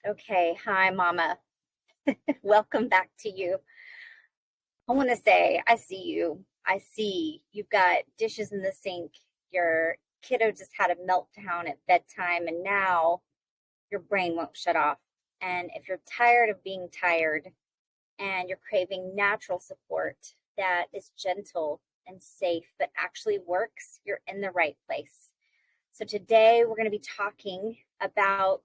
Okay, hi, Mama. Welcome back to you. I want to say, I see you. I see you've got dishes in the sink. Your kiddo just had a meltdown at bedtime, and now your brain won't shut off. And if you're tired of being tired and you're craving natural support that is gentle and safe, but actually works, you're in the right place. So today we're going to be talking about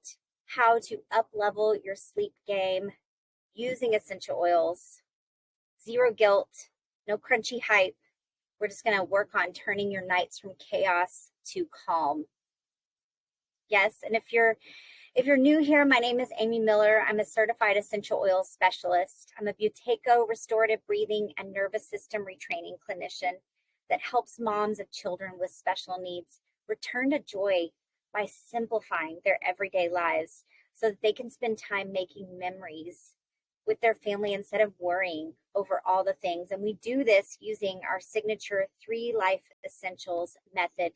how to up level your sleep game using essential oils. Zero guilt, no crunchy hype. We're just going to work on turning your nights from chaos to calm. Yes, and if you're new here, my name is Amy Miller. I'm a certified essential oil specialist. I'm a Buteyko restorative breathing and nervous system retraining clinician that helps moms of children with special needs return to joy by simplifying their everyday lives so that they can spend time making memories with their family instead of worrying over all the things. And we do this using our signature 3 Life Essentials method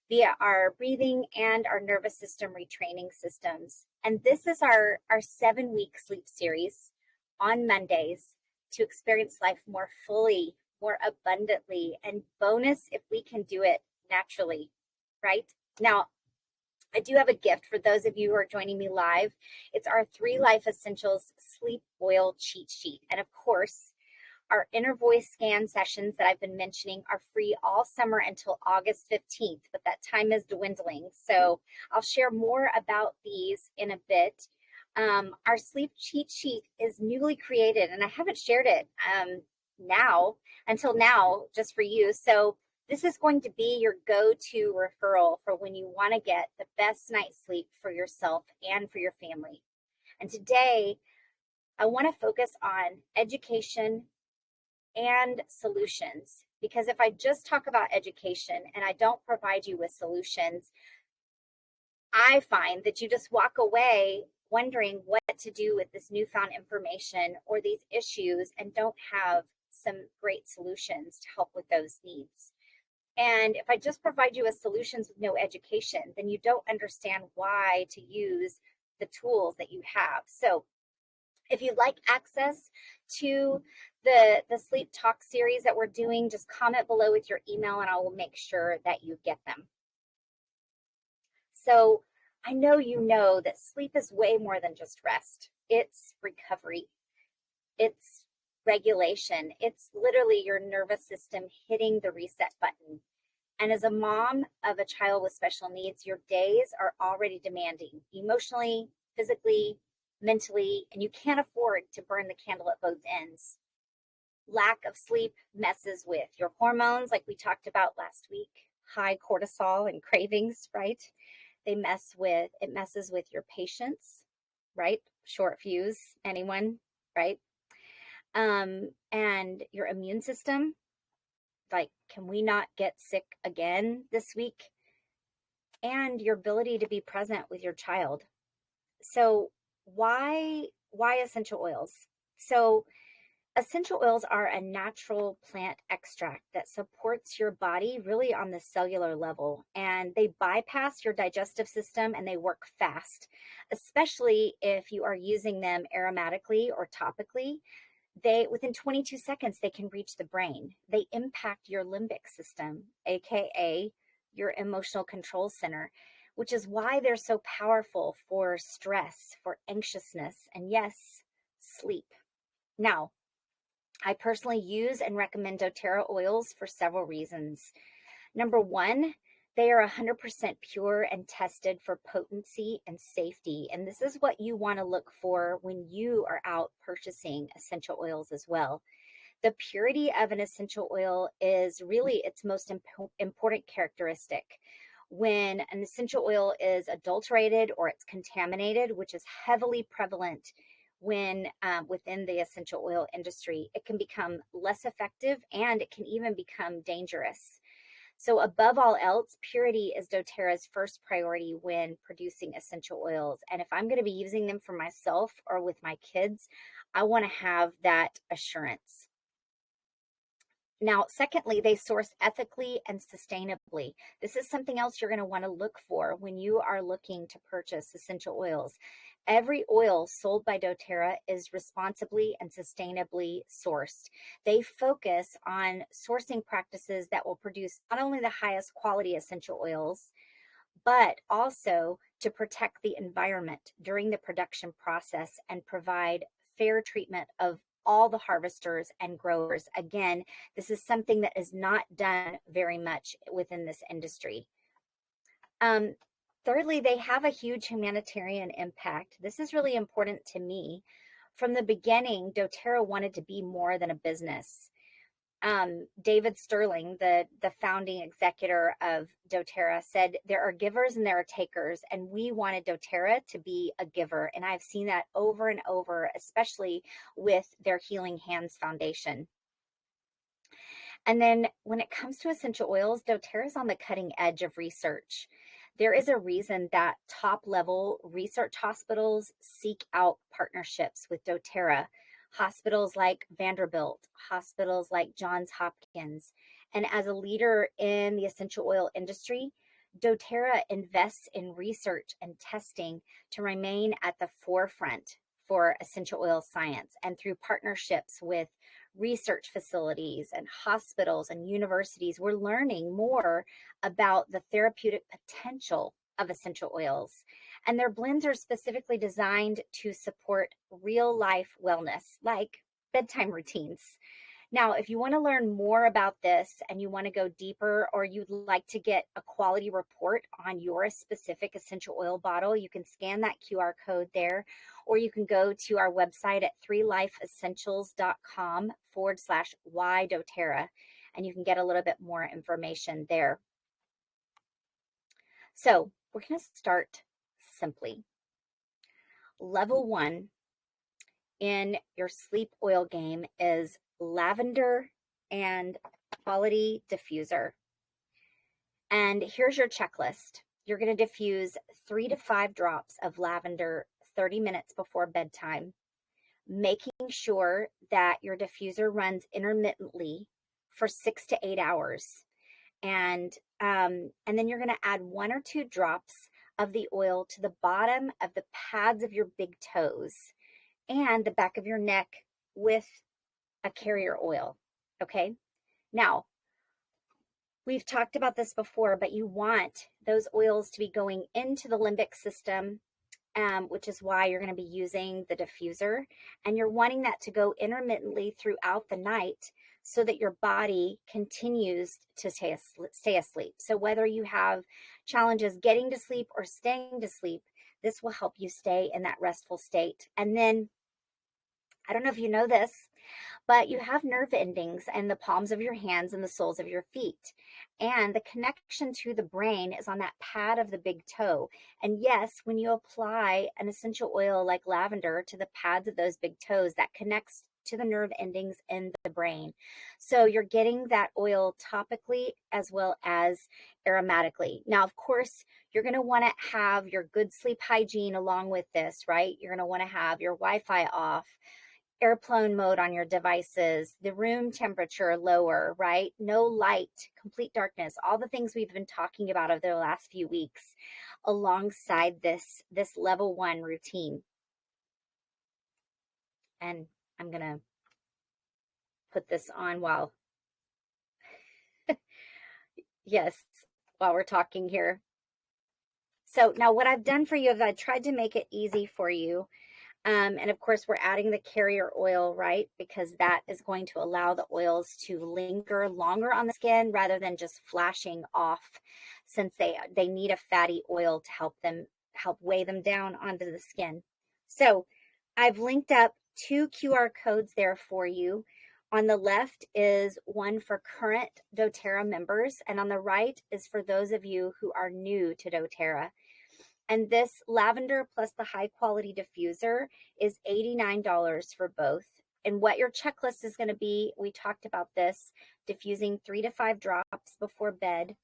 via our breathing and our nervous system retraining systems. And this is our 7-week sleep series on Mondays to experience life more fully, more abundantly, and bonus if we can do it naturally, right? Now, I do have a gift for those of you who are joining me live. It's our 3 Life Essentials Sleep Oil Cheat Sheet. And of course, our InnerVoice scan sessions that I've been mentioning are free all summer until August 15th, but that time is dwindling. So I'll share more about these in a bit. Our sleep cheat sheet is newly created, and I haven't shared it until now, just for you. So this is going to be your go-to referral for when you want to get the best night's sleep for yourself and for your family. And today, I want to focus on education and solutions, because if I just talk about education and I don't provide you with solutions, I find that you just walk away wondering what to do with this newfound information or these issues and don't have some great solutions to help with those needs. And if I just provide you with solutions with no education, then you don't understand why to use the tools that you have. So if you'd like access to the sleep talk series that we're doing, just comment below with your email and I will make sure that you get them. So I know you know that sleep is way more than just rest. It's recovery. It's regulation. It's literally your nervous system hitting the reset button. And as a mom of a child with special needs, your days are already demanding emotionally, physically, mentally, and you can't afford to burn the candle at both ends. Lack of sleep messes with your hormones, like we talked about last week, high cortisol and cravings, right? It messes with your patience, right? Short fuse, anyone, right? And your immune system, like, can we not get sick again this week? And your ability to be present with your child. So why essential oils? So essential oils are a natural plant extract that supports your body really on the cellular level, and they bypass your digestive system and they work fast, especially if you are using them aromatically or topically. They within 22 seconds they can reach the brain. They impact your limbic system, aka your emotional control center, which is why they're so powerful for stress, for anxiousness, and yes, sleep. Now, I personally use and recommend doTERRA oils for several reasons. Number one, they are 100% pure and tested for potency and safety. And this is what you want to look for when you are out purchasing essential oils as well. The purity of an essential oil is really its most important characteristic. When an essential oil is adulterated or it's contaminated, which is heavily prevalent when within the essential oil industry, it can become less effective and it can even become dangerous. So above all else, purity is doTERRA's first priority when producing essential oils. And if I'm going to be using them for myself or with my kids, I want to have that assurance. Now, secondly, they source ethically and sustainably. This is something else you're going to want to look for when you are looking to purchase essential oils. Every oil sold by doTERRA is responsibly and sustainably sourced. They focus on sourcing practices that will produce not only the highest quality essential oils, but also to protect the environment during the production process and provide fair treatment of all the harvesters and growers. Again, this is something that is not done very much within this industry. Thirdly, they have a huge humanitarian impact. This is really important to me. From the beginning, doTERRA wanted to be more than a business. David Sterling, the founding executor of doTERRA, said there are givers and there are takers, and we wanted doTERRA to be a giver. And I've seen that over and over, especially with their Healing Hands Foundation. And then when it comes to essential oils, doTERRA is on the cutting edge of research. There is a reason that top-level research hospitals seek out partnerships with doTERRA. Hospitals like Vanderbilt, hospitals like Johns Hopkins. And as a leader in the essential oil industry, doTERRA invests in research and testing to remain at the forefront for essential oil science. And through partnerships with research facilities and hospitals and universities, we're learning more about the therapeutic potential of essential oils. And their blends are specifically designed to support real life wellness, like bedtime routines. Now, if you want to learn more about this and you want to go deeper, or you'd like to get a quality report on your specific essential oil bottle, you can scan that QR code there, or you can go to our website at 3lifeessentials.com/why doTERRA, and you can get a little bit more information there. So we're going to start simply. Level 1 in your sleep oil game is lavender and quality diffuser. And here's your checklist. You're going to diffuse 3 to 5 drops of lavender 30 minutes before bedtime, making sure that your diffuser runs intermittently for 6 to 8 hours. And then you're going to add 1 or 2 drops of the oil to the bottom of the pads of your big toes and the back of your neck with a carrier oil. Okay. Now, we've talked about this before, but you want those oils to be going into the limbic system, which is why you're going to be using the diffuser, and you're wanting that to go intermittently throughout the night so that your body continues to stay asleep. So whether you have challenges getting to sleep or staying to sleep, this will help you stay in that restful state. And then, I don't know if you know this, but you have nerve endings in the palms of your hands and the soles of your feet. And the connection to the brain is on that pad of the big toe. And yes, when you apply an essential oil like lavender to the pads of those big toes, that connects to the nerve endings in the brain. So you're getting that oil topically as well as aromatically. Now, of course, you're going to want to have your good sleep hygiene along with this, right? You're going to want to have your Wi-Fi off, airplane mode on your devices, the room temperature lower, right? No light, complete darkness, all the things we've been talking about over the last few weeks alongside this level 1 routine. And I'm going to put this on while we're talking here. So now what I've done for you is I tried to make it easy for you. And of course, we're adding the carrier oil, right? Because that is going to allow the oils to linger longer on the skin rather than just flashing off, since they need a fatty oil to help weigh them down onto the skin. So I've linked up 2 QR codes there for you. On the left is one for current doTERRA members, and on the right is for those of you who are new to doTERRA. And this lavender plus the high quality diffuser is $89 for both. And what your checklist is going to be, we talked about this, diffusing 3 to 5 drops before bed.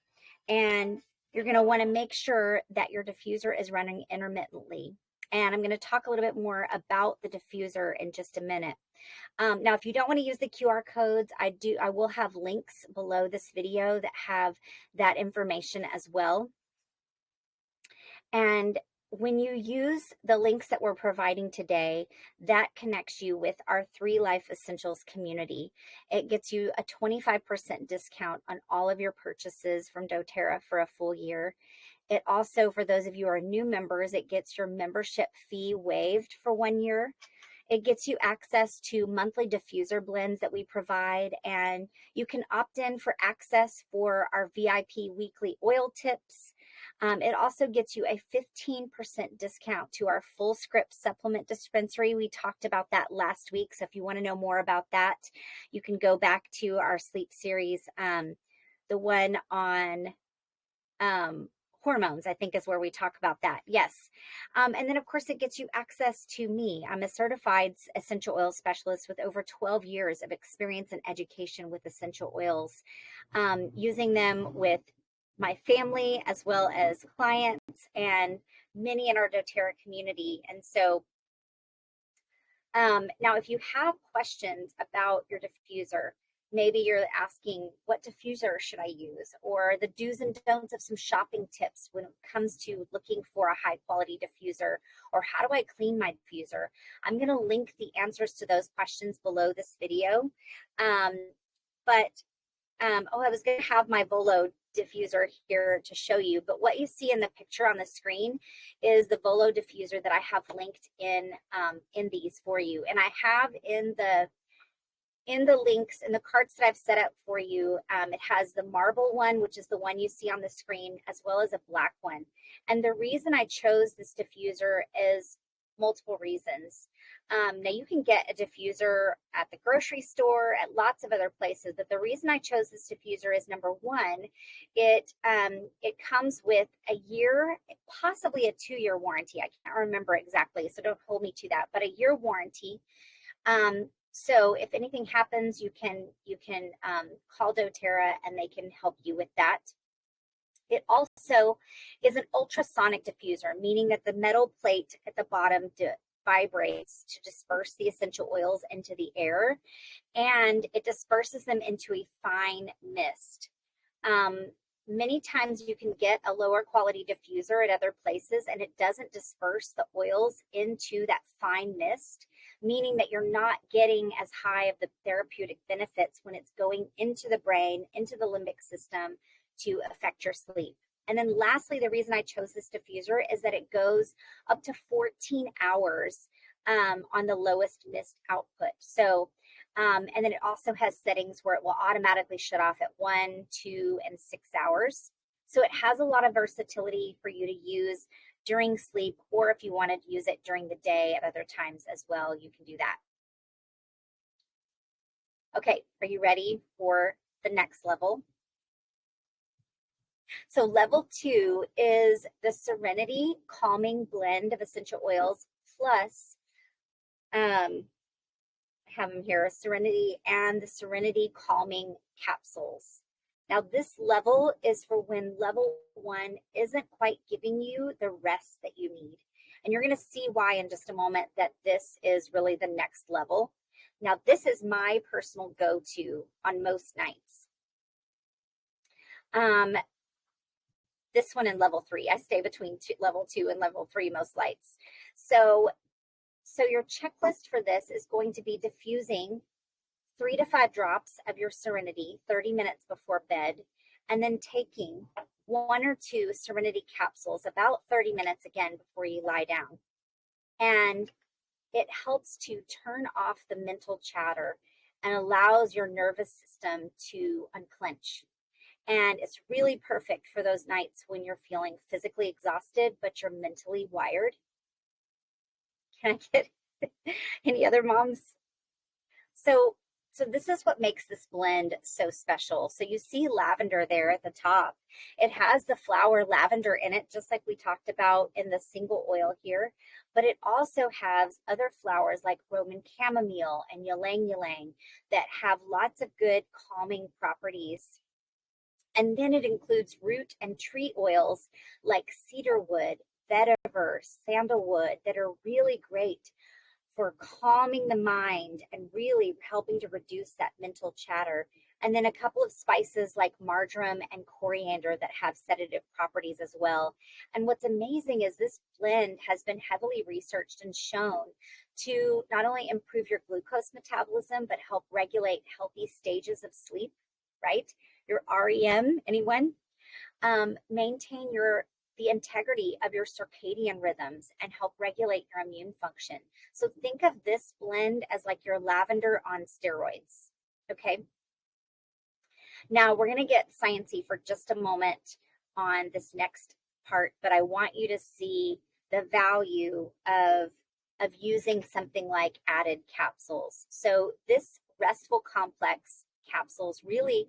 And you're going to want to make sure that your diffuser is running intermittently. And I'm going to talk a little bit more about the diffuser in just a minute. Now, if you don't want to use the QR codes, I will have links below this video that have that information as well. And when you use the links that we're providing today, that connects you with our 3 Life Essentials community. It gets you a 25% discount on all of your purchases from doTERRA for a full year. It also, for those of you who are new members, it gets your membership fee waived for 1 year. It gets you access to monthly diffuser blends that we provide, and you can opt in for access for our VIP weekly oil tips. It also gets you a 15% discount to our full script supplement dispensary. We talked about that last week, so if you want to know more about that, you can go back to our sleep series, the one on hormones, I think is where we talk about that. Yes. And then of course it gets you access to me. I'm a certified essential oil specialist with over 12 years of experience and education with essential oils, using them with my family as well as clients and many in our doTERRA community. And so now if you have questions about your diffuser, maybe you're asking, what diffuser should I use? Or the do's and don'ts of some shopping tips when it comes to looking for a high quality diffuser, or how do I clean my diffuser? I'm going to link the answers to those questions below this video. I was going to have my Volo diffuser here to show you, but what you see in the picture on the screen is the Volo diffuser that I have linked in these for you. And I have in the links and the cards that I've set up for you, it has the marble one, which is the one you see on the screen, as well as a black one. And the reason I chose this diffuser is multiple reasons. Now you can get a diffuser at the grocery store, at lots of other places, but the reason I chose this diffuser is, number one, it comes with a year, possibly a 2-year warranty. I can't remember exactly, so don't hold me to that, but a year warranty. So if anything happens, you can call doTERRA and they can help you with that. It also is an ultrasonic diffuser, meaning that the metal plate at the bottom vibrates to disperse the essential oils into the air, and it disperses them into a fine mist. Many times you can get a lower quality diffuser at other places and it doesn't disperse the oils into that fine mist, meaning that you're not getting as high of the therapeutic benefits when it's going into the brain, into the limbic system to affect your sleep. And then lastly, the reason I chose this diffuser is that it goes up to 14 hours on the lowest mist output. So, and then it also has settings where it will automatically shut off at 1, 2, and 6 hours. So it has a lot of versatility for you to use during sleep, or if you wanted to use it during the day at other times as well, you can do that. Okay, are you ready for the next level? So level 2 is the Serenity Calming Blend of Essential Oils plus, I have them here, Serenity and the Serenity Calming Capsules. Now this level is for when level 1 isn't quite giving you the rest that you need. And you're going to see why in just a moment that this is really the next level. Now this is my personal go-to on most nights. This one in level 3. I stay between level 2 and level 3 most nights. So your checklist for this is going to be diffusing 3 to 5 drops of your Serenity 30 minutes before bed, and then taking 1 or 2 Serenity capsules about 30 minutes again before you lie down. And it helps to turn off the mental chatter and allows your nervous system to unclench. And it's really perfect for those nights when you're feeling physically exhausted, but you're mentally wired. Can I get any other moms? So this is what makes this blend so special. So you see lavender there at the top. It has the flower lavender in it, just like we talked about in the single oil here, but it also has other flowers like Roman chamomile and ylang ylang that have lots of good calming properties. And then it includes root and tree oils like cedarwood, vetiver, sandalwood that are really great for calming the mind and really helping to reduce that mental chatter. And then a couple of spices like marjoram and coriander that have sedative properties as well. And what's amazing is this blend has been heavily researched and shown to not only improve your glucose metabolism, but help regulate healthy stages of sleep, right? Your REM, anyone? Maintain the integrity of your circadian rhythms and help regulate your immune function. So think of this blend as like your lavender on steroids, okay? Now we're gonna get sciencey for just a moment on this next part, but I want you to see the value of using something like added capsules. So this restful complex capsules really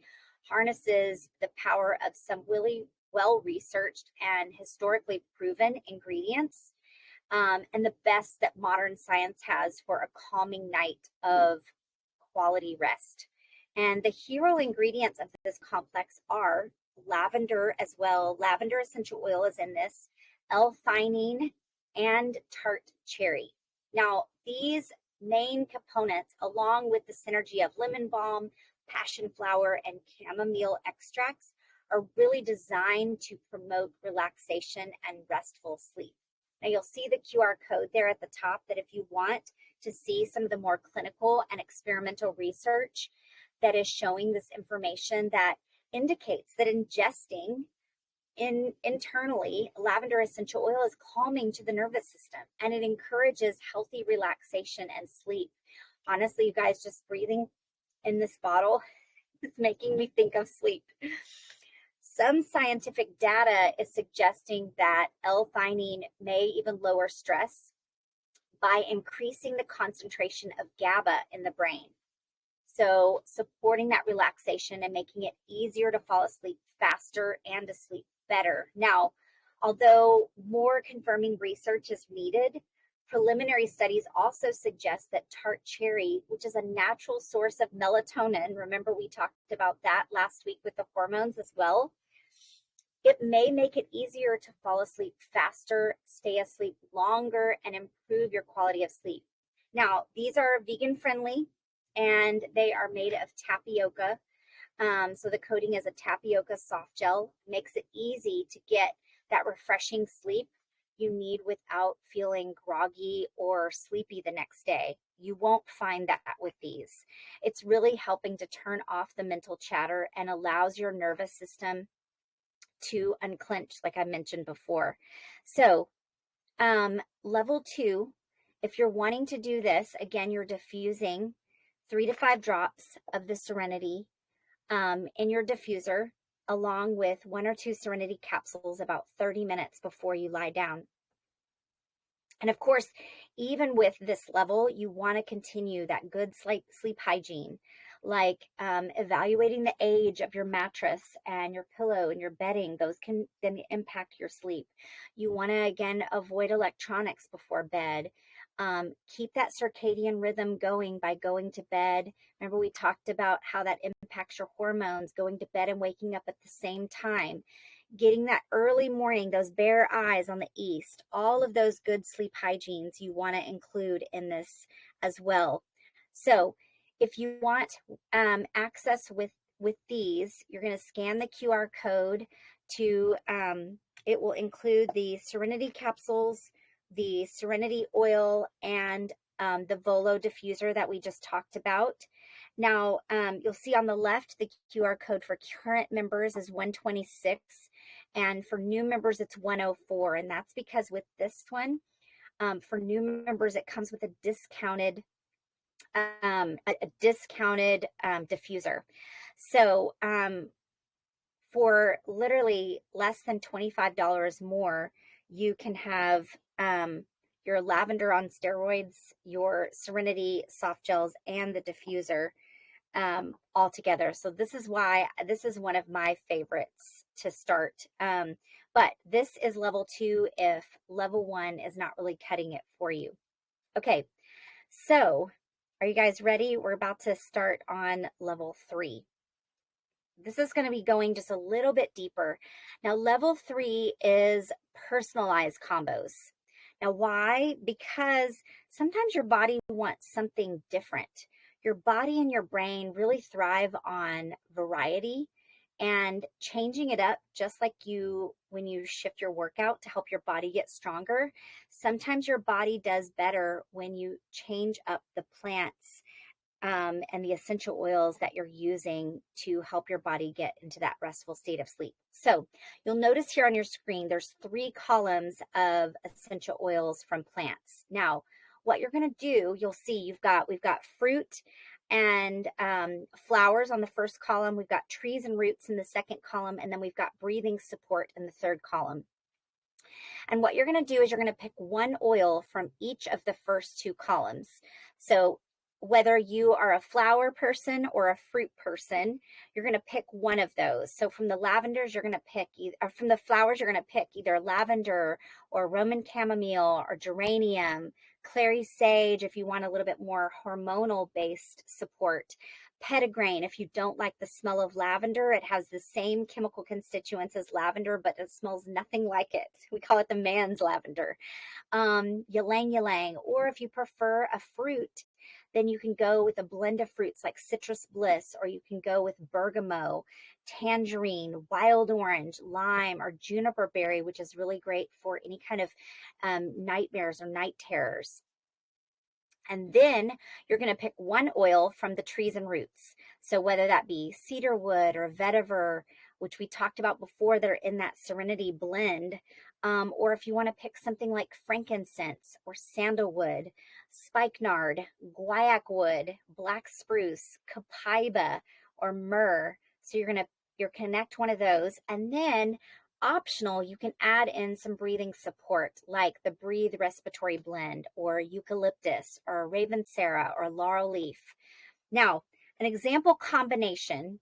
harnesses the power of some really well-researched and historically proven ingredients, and the best that modern science has for a calming night of quality rest. And the hero ingredients of this complex are lavender as well. Lavender essential oil is in this, L-theanine, and tart cherry. Now, these main components, along with the synergy of lemon balm, passion flower, and chamomile extracts, are really designed to promote relaxation and restful sleep. Now you'll see the QR code there at the top that if you want to see some of the more clinical and experimental research that is showing this information that indicates that ingesting internally lavender essential oil is calming to the nervous system and it encourages healthy relaxation and sleep. Honestly, you guys, just breathing in this bottle is making me think of sleep. Some scientific data is suggesting that L-theanine may even lower stress by increasing the concentration of GABA in the brain. So supporting that relaxation and making it easier to fall asleep faster and to sleep better. Now, although more confirming research is needed, preliminary studies also suggest that tart cherry, which is a natural source of melatonin, remember we talked about that last week with the hormones as well, it may make it easier to fall asleep faster, stay asleep longer, and improve your quality of sleep. Now, these are vegan friendly and they are made of tapioca. So the coating is a tapioca soft gel, makes it easy to get that refreshing sleep you need without feeling groggy or sleepy the next day. You won't find that with these. It's really helping to turn off the mental chatter and allows your nervous system to unclench, like I mentioned before. So level 2, if you're wanting to do this, again, you're diffusing 3 to 5 drops of the Serenity in your diffuser, along with 1 or 2 Serenity capsules about 30 minutes before you lie down. And of course, even with this level, you want to continue that good sleep hygiene, like evaluating the age of your mattress and your pillow and your bedding. Those can then impact your sleep. You want to, again, avoid electronics before bed. Keep that circadian rhythm going by going to bed. Remember, we talked about how that impacts your hormones, going to bed and waking up at the same time. Getting that early morning, those bare eyes on the east, all of those good sleep hygienes you want to include in this as well. So if you want access with these, you're going to scan the QR code to, it will include the Serenity capsules, the Serenity oil, and the Volo diffuser that we just talked about. Now, you'll see on the left, the QR code for current members is 126, and for new members, it's 104. And that's because with this one, for new members, it comes with a discounted diffuser. So for literally less than $25 more, you can have your lavender on steroids, your Serenity soft gels, and the diffuser all together. So this is why this is one of my favorites to start. But this is level 2 if level 1 is not really cutting it for you. Okay, so are you guys ready? We're about to start on level 3. This is going to be going just a little bit deeper. Now, level 3 is personalized combos. Now, why? Because sometimes your body wants something different. Your body and your brain really thrive on variety and changing it up, just like you when you shift your workout to help your body get stronger. Sometimes your body does better when you change up the plants and the essential oils that you're using to help your body get into that restful state of sleep. So you'll notice here on your screen, there's 3 columns of essential oils from plants. Now, what you're going to do, you'll see we've got fruit and flowers on the first column. We've got trees and roots in the second column, and then we've got breathing support in the third column. And what you're going to do is you're going to pick one oil from each of the first 2 columns. So whether you are a flower person or a fruit person, you're going to pick one of those. So from the lavenders, you're going to pick, or from the flowers, you're going to pick either lavender or Roman chamomile or geranium, clary sage if you want a little bit more hormonal based support. Petitgrain, if you don't like the smell of lavender, it has the same chemical constituents as lavender, but it smells nothing like it. We call it the man's lavender. Ylang ylang, or if you prefer a fruit, then you can go with a blend of fruits like citrus bliss, or you can go with bergamot, tangerine, wild orange, lime, or juniper berry, which is really great for any kind of nightmares or night terrors. And then you're going to pick one oil from the trees and roots. So whether that be cedar wood or vetiver, which we talked about before, that are in that Serenity blend, or if you want to pick something like frankincense or sandalwood, spikenard, guaiac wood, black spruce, copaiba, or myrrh. So you're connect one of those, and then optional, you can add in some breathing support like the Breathe Respiratory Blend or eucalyptus or ravensara or laurel leaf. Now, an example combination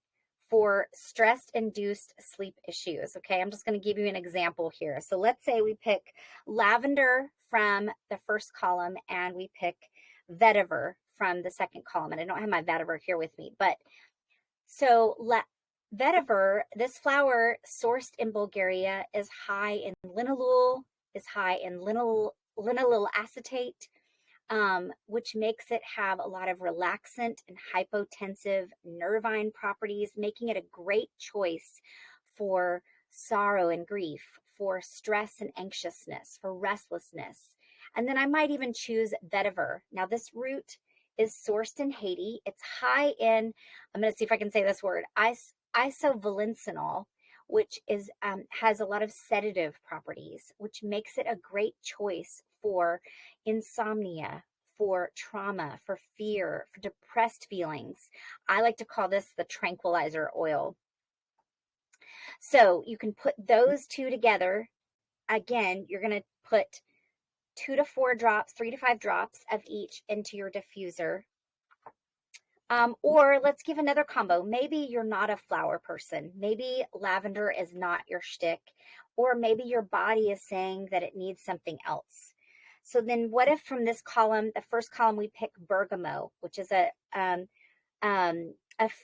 for stress-induced sleep issues. Okay, I'm just going to give you an example here. So let's say we pick lavender from the first column and we pick vetiver from the second column. And I don't have my vetiver here with me, but so vetiver, this flower sourced in Bulgaria, is high in linalool, is high in linalool acetate, which makes it have a lot of relaxant and hypotensive nervine properties, making it a great choice for sorrow and grief, for stress and anxiousness, for restlessness. And then I might even choose vetiver. Now, this root is sourced in Haiti. It's high in, I'm going to see if I can say this word, isovalencinol, which is has a lot of sedative properties, which makes it a great choice for insomnia, for trauma, for fear, for depressed feelings. I like to call this the tranquilizer oil. So you can put those 2 together. Again, you're going to put 2 to 4 drops, 3 to 5 drops of each into your diffuser. Or let's give another combo. Maybe you're not a flower person. Maybe lavender is not your shtick, or maybe your body is saying that it needs something else. So then what if from this column, the first column, we pick bergamot, which is a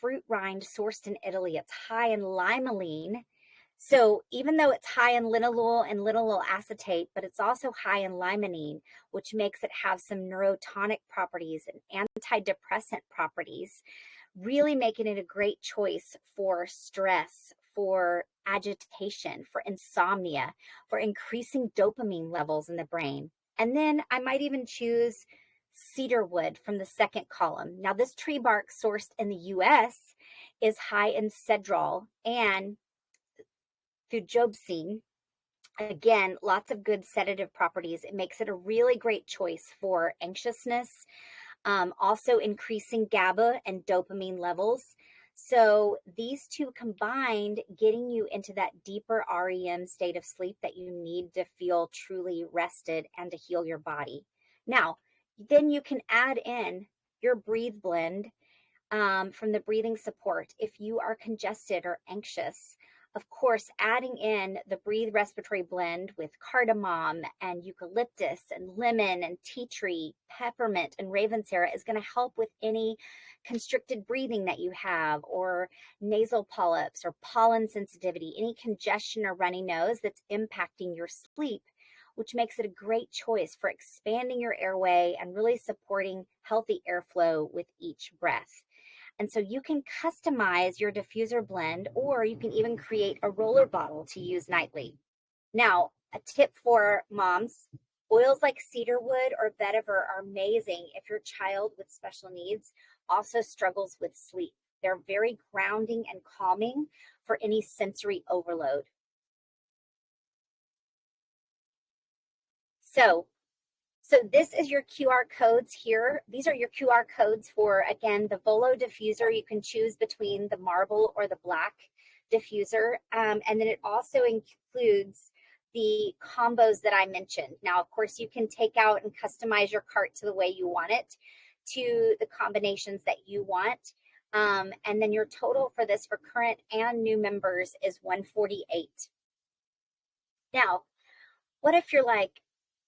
fruit rind sourced in Italy. It's high in limonene. So even though it's high in linalool and linalool acetate, but it's also high in limonene, which makes it have some neurotonic properties and antidepressant properties, really making it a great choice for stress, for agitation, for insomnia, for increasing dopamine levels in the brain. And then I might even choose cedar wood from the second column. Now, this tree bark sourced in the US is high in cedrol and fujobsine. Again, lots of good sedative properties. It makes it a really great choice for anxiousness, also increasing GABA and dopamine levels. So these 2 combined, getting you into that deeper REM state of sleep that you need to feel truly rested and to heal your body. Now, then you can add in your Breathe blend from the breathing support. If you are congested or anxious, Of course, adding in the Breathe Respiratory Blend with cardamom and eucalyptus and lemon and tea tree, peppermint and ravensara is going to help with any constricted breathing that you have, or nasal polyps or pollen sensitivity, any congestion or runny nose that's impacting your sleep, which makes it a great choice for expanding your airway and really supporting healthy airflow with each breath. And so you can customize your diffuser blend, or you can even create a roller bottle to use nightly. Now, a tip for moms: oils like cedarwood or vetiver are amazing if your child with special needs also struggles with sleep. They're very grounding and calming for any sensory overload. So this is your QR codes here. These are your QR codes for, again, the Volo diffuser. You can choose between the marble or the black diffuser. And then it also includes the combos that I mentioned. Now, of course, you can take out and customize your cart to the way you want it, to the combinations that you want. And then your total for this for current and new members is $148. Now, what if you're like,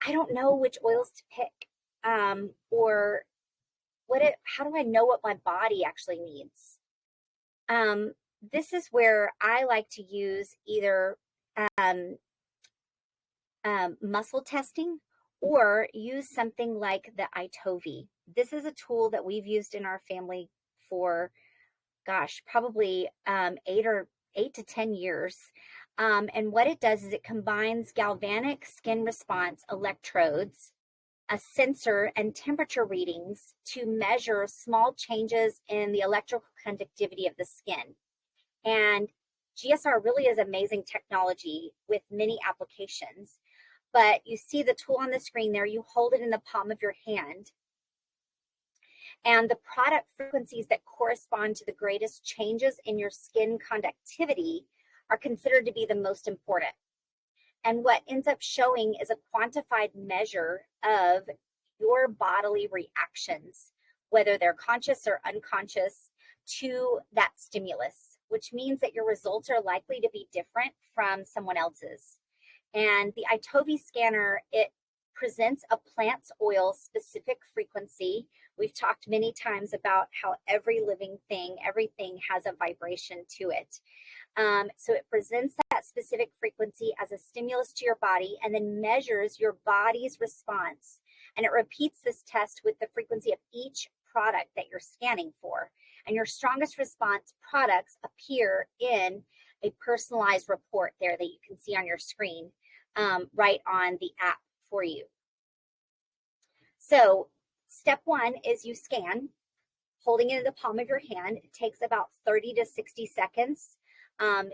I don't know which oils to pick, or how do I know what my body actually needs? This is where I like to use either muscle testing, or use something like the iTOVI. This is a tool that we've used in our family for, gosh, probably 8 to 10 years. And what it does is it combines galvanic skin response electrodes, a sensor, and temperature readings to measure small changes in the electrical conductivity of the skin. And GSR really is amazing technology with many applications. But you see the tool on the screen there, you hold it in the palm of your hand. And the product frequencies that correspond to the greatest changes in your skin conductivity are considered to be the most important. And what ends up showing is a quantified measure of your bodily reactions, whether they're conscious or unconscious, to that stimulus, which means that your results are likely to be different from someone else's. And the iTOVI scanner, it presents a plant oil specific frequency. We've talked many times about how every living thing, everything has a vibration to it. So it presents that specific frequency as a stimulus to your body, and then measures your body's response. And it repeats this test with the frequency of each product that you're scanning for. And your strongest response products appear in a personalized report there that you can see on your screen, right on the app for you. So step one is you scan, holding it in the palm of your hand. It takes about 30 to 60 seconds.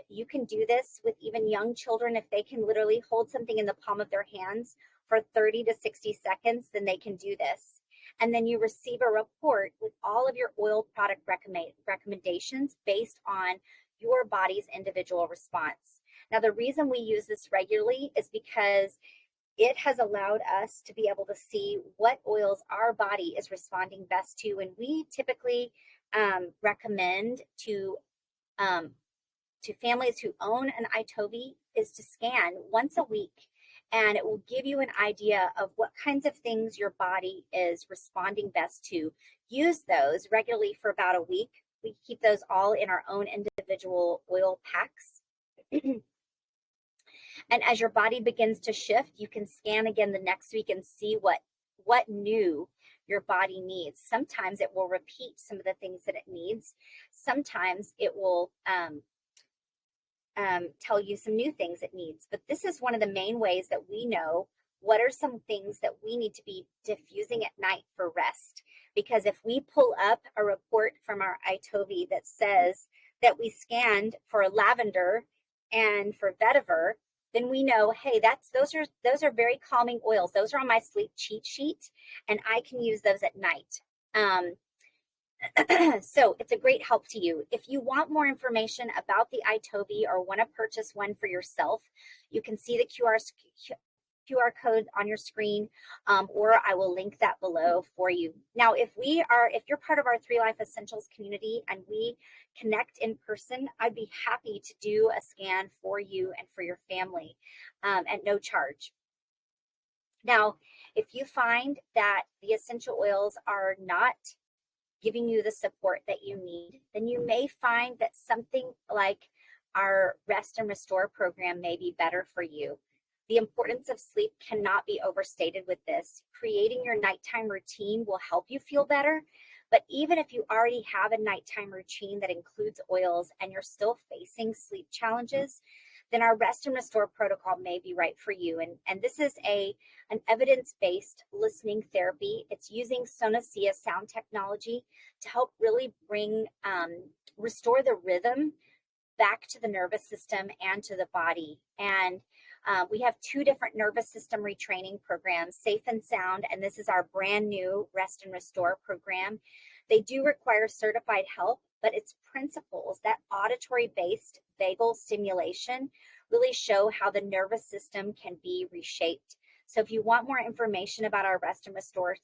You can do this with even young children. If they can literally hold something in the palm of their hands for 30 to 60 seconds, then they can do this. And then you receive a report with all of your oil product recommendations based on your body's individual response. Now, the reason we use this regularly is because it has allowed us to be able to see what oils our body is responding best to. And we typically recommend to families who own an iTOVI is to scan once a week, and it will give you an idea of what kinds of things your body is responding best to. Use those regularly for about a week. We keep those all in our own individual oil packs. And as your body begins to shift, you can scan again the next week and see what new your body needs. Sometimes it will repeat some of the things that it needs. Sometimes it will tell you some new things it needs. But this is one of the main ways that we know what are some things that we need to be diffusing at night for rest. Because if we pull up a report from our iTOVI that says that we scanned for lavender and for vetiver, then we know, hey, those are very calming oils. Those are on my sleep cheat sheet, and I can use those at night. So it's a great help to you. If you want more information about the iTOVI or want to purchase one for yourself, you can see the QR code on your screen, or I will link that below for you. Now, if you're part of our 3 Life Essentials community and we connect in person, I'd be happy to do a scan for you and for your family at no charge. Now, if you find that the essential oils are not giving you the support that you need, then you may find that something like our Rest and Restore program may be better for you. The importance of sleep cannot be overstated with this. Creating your nighttime routine will help you feel better, but even if you already have a nighttime routine that includes oils and you're still facing sleep challenges, then our Rest and Restore protocol may be right for you. And this is an evidence-based listening therapy. It's using Sonosia sound technology to help really restore the rhythm back to the nervous system and to the body. And we have 2 different nervous system retraining programs, Safe and Sound, and this is our brand new Rest and Restore program. They do require certified help, but its principles, that auditory-based vagal stimulation, really show how the nervous system can be reshaped. So if you want more information about our Rest and Restore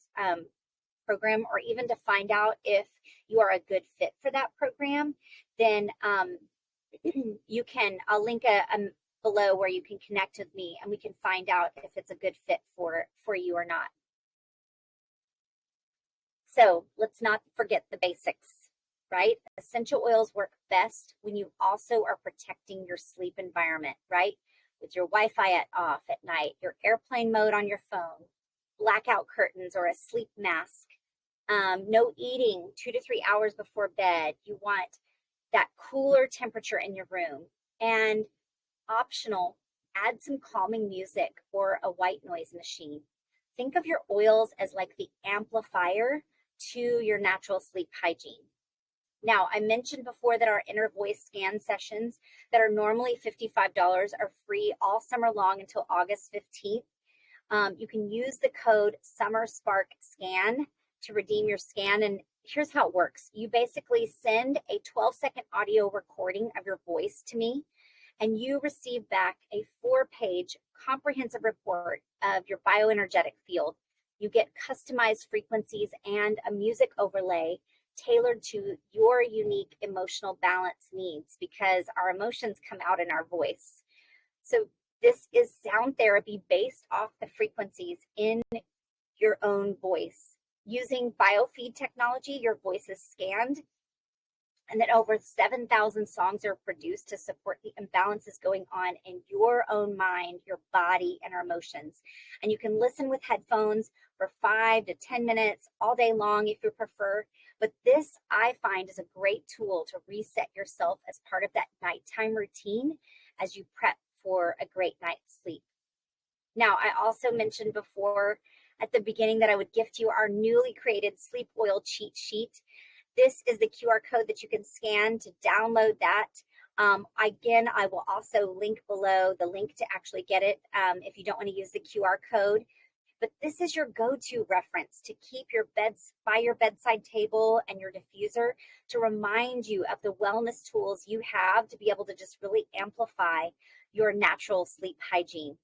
program, or even to find out if you are a good fit for that program, then I'll link below where you can connect with me and we can find out if it's a good fit for you or not. So let's not forget the basics, right? Essential oils work best when you also are protecting your sleep environment, right? With your Wi-Fi off at night, your airplane mode on your phone, blackout curtains or a sleep mask, no eating 2 to 3 hours before bed. You want that cooler temperature in your room, and optional, add some calming music or a white noise machine. Think of your oils as like the amplifier to your natural sleep hygiene. Now, I mentioned before that our InnerVoice scan sessions that are normally $55 are free all summer long until August 15th. You can use the code SummerSparkScan to redeem your scan, and here's how it works. You basically send a 12-second audio recording of your voice to me, and you receive back a 4-page comprehensive report of your bioenergetic field. You get customized frequencies and a music overlay tailored to your unique emotional balance needs, because our emotions come out in our voice. So this is sound therapy based off the frequencies in your own voice. Using biofeed technology, your voice is scanned, and then over 7,000 songs are produced to support the imbalances going on in your own mind, your body, and our emotions. And you can listen with headphones for 5 to 10 minutes all day long if you prefer. But this, I find, is a great tool to reset yourself as part of that nighttime routine as you prep for a great night's sleep. Now, I also mentioned before at the beginning that I would gift you our newly created sleep oil cheat sheet. This is the QR code that you can scan to download that. Again, I will also link below the link to actually get it if you don't want to use the QR code. But this is your go-to reference to keep by your bedside table and your diffuser, to remind you of the wellness tools you have to be able to just really amplify your natural sleep hygiene.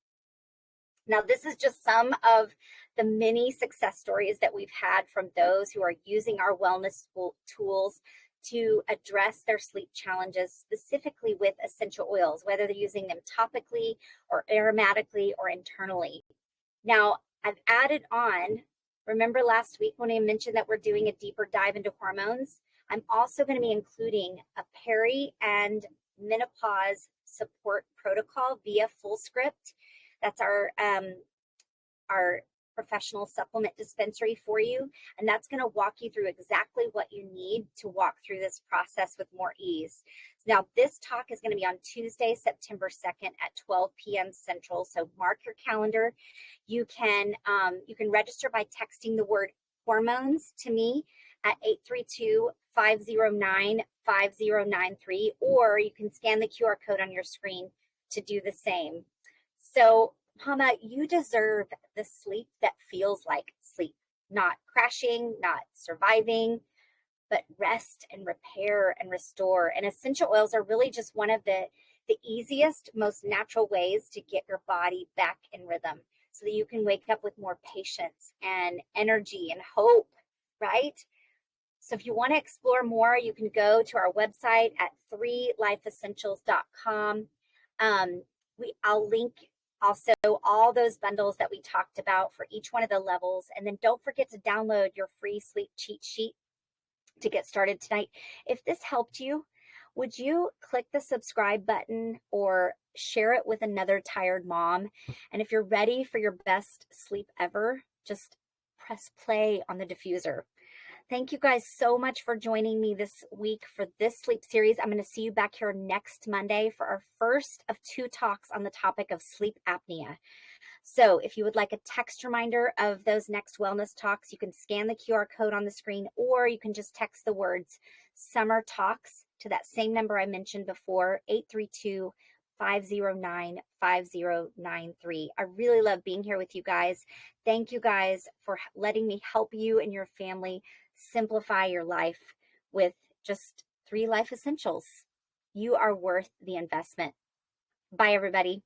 Now, this is just some of the many success stories that we've had from those who are using our wellness tools to address their sleep challenges, specifically with essential oils, whether they're using them topically or aromatically or internally. Now, I've added on, remember last week when I mentioned that we're doing a deeper dive into hormones? I'm also going to be including a peri and menopause support protocol via Fullscript. That's our professional supplement dispensary for you, and that's going to walk you through exactly what you need to walk through this process with more ease. Now, this talk is going to be on Tuesday, September 2nd at 12 p.m. Central, so mark your calendar. You can register by texting the word hormones to me at 832-509-5093, or you can scan the QR code on your screen to do the same. So, Mama, you deserve the sleep that feels like sleep, not crashing, not surviving, but rest and repair and restore. And essential oils are really just one of the easiest, most natural ways to get your body back in rhythm. so that you can wake up with more patience and energy and hope, right? So if you want to explore more, you can go to our website at 3lifeessentials.com. I'll link also all those bundles that we talked about for each one of the levels. And then don't forget to download your free sleep cheat sheet to get started tonight. If this helped you, would you click the subscribe button or share it with another tired mom? And if you're ready for your best sleep ever, just press play on the diffuser. Thank you guys so much for joining me this week for this sleep series. I'm going to see you back here next Monday for our first of 2 talks on the topic of sleep apnea. So if you would like a text reminder of those next wellness talks, you can scan the QR code on the screen, or you can just text the words Summer Talks to that same number I mentioned before, 832-509-5093. I really love being here with you guys. Thank you guys for letting me help you and your family simplify your life with just 3 life essentials. You are worth the investment. Bye, everybody.